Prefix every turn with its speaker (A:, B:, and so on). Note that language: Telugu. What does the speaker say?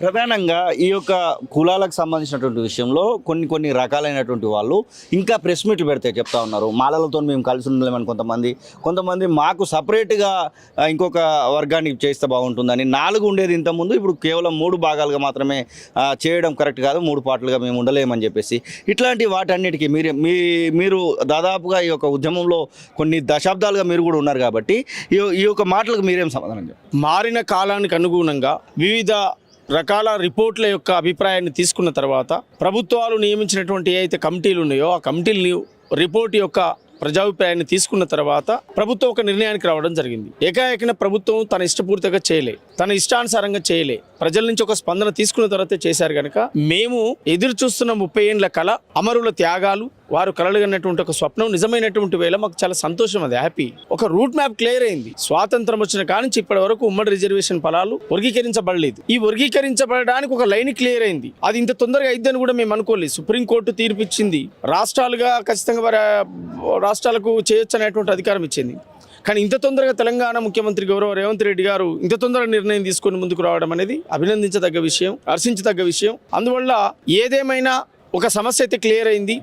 A: ప్రధానంగా ఈ యొక్క కులాలకు సంబంధించినటువంటి విషయంలో కొన్ని రకాలైనటువంటి వాళ్ళు ఇంకా ప్రెస్ మీట్లు పెడితే చెప్తా ఉన్నారు. మాలలతో మేము కలిసి ఉండలేమని కొంతమంది మాకు సపరేట్గా ఇంకొక వర్గానికి చేస్తే బాగుంటుందని 4 ఉండేది ఇంతకుముందు, ఇప్పుడు కేవలం 3 భాగాలుగా మాత్రమే చేయడం కరెక్ట్ కాదు, 3 పార్ట్లుగా మేము ఉండలేమని చెప్పేసి ఇట్లాంటి వాటన్నిటికీ మీరు దాదాపుగా ఈ యొక్క ఉద్యమంలో కొన్ని దశాబ్దాలుగా మీరు కూడా ఉన్నారు కాబట్టి ఈ యొక్క మాటలకు మీరేం సమాధానం చెప్పారు?
B: మారిన కాలానికి అనుగుణంగా వివిధ రకాల రిపోర్ట్ల యొక్క అభిప్రాయాన్ని తీసుకున్న తర్వాత ప్రభుత్వాలు నియమించినటువంటి ఏ అయితే కమిటీలు ఉన్నాయో ఆ కమిటీలు రిపోర్ట్ యొక్క ప్రజాభిప్రాయాన్ని తీసుకున్న తర్వాత ప్రభుత్వం ఒక నిర్ణయానికి రావడం జరిగింది. ఏకాఏకిన ప్రభుత్వం తన ఇష్టపూర్తిగా చేయలే, తన ఇష్టానుసారంగా చేయలే, ప్రజల నుంచి ఒక స్పందన తీసుకున్న తర్వాత చేశారు కనుక మేము ఎదురు చూస్తున్న 30 ఏండ్ల కళ, అమరుల త్యాగాలు, వారు కలలుగన్నటువంటి ఒక స్వప్నం నిజమైనటువంటి వేళ మాకు చాలా సంతోషం. అది హ్యాపీ. ఒక రూట్ మ్యాప్ క్లియర్ అయింది. స్వాతంత్రం వచ్చిన కానించి ఇప్పటి వరకు ఉమ్మడి రిజర్వేషన్ ఫలాలు వర్గీకరించబడలేదు. ఈ వర్గీకరించబడడానికి ఒక లైన్ క్లియర్ అయింది. అది ఇంత తొందరగా అయిద్దని కూడా మేము అనుకోలేదు. సుప్రీంకోర్టు తీర్పు ఇచ్చింది. రాష్ట్రాలుగా ఖచ్చితంగా రాష్ట్రాలకు చేయొచ్చు అనేటువంటి అధికారం ఇచ్చింది. కానీ ఇంత తొందరగా తెలంగాణ ముఖ్యమంత్రి గౌరవ రేవంత్ రెడ్డి గారు ఇంత తొందరగా నిర్ణయం తీసుకొని ముందుకు రావడం అనేది అభినందించదగ్గ విషయం, హర్షించదగ్గ విషయం. అందువల్ల ఏదేమైనా ఒక సమస్య అయితే క్లియర్ అయింది.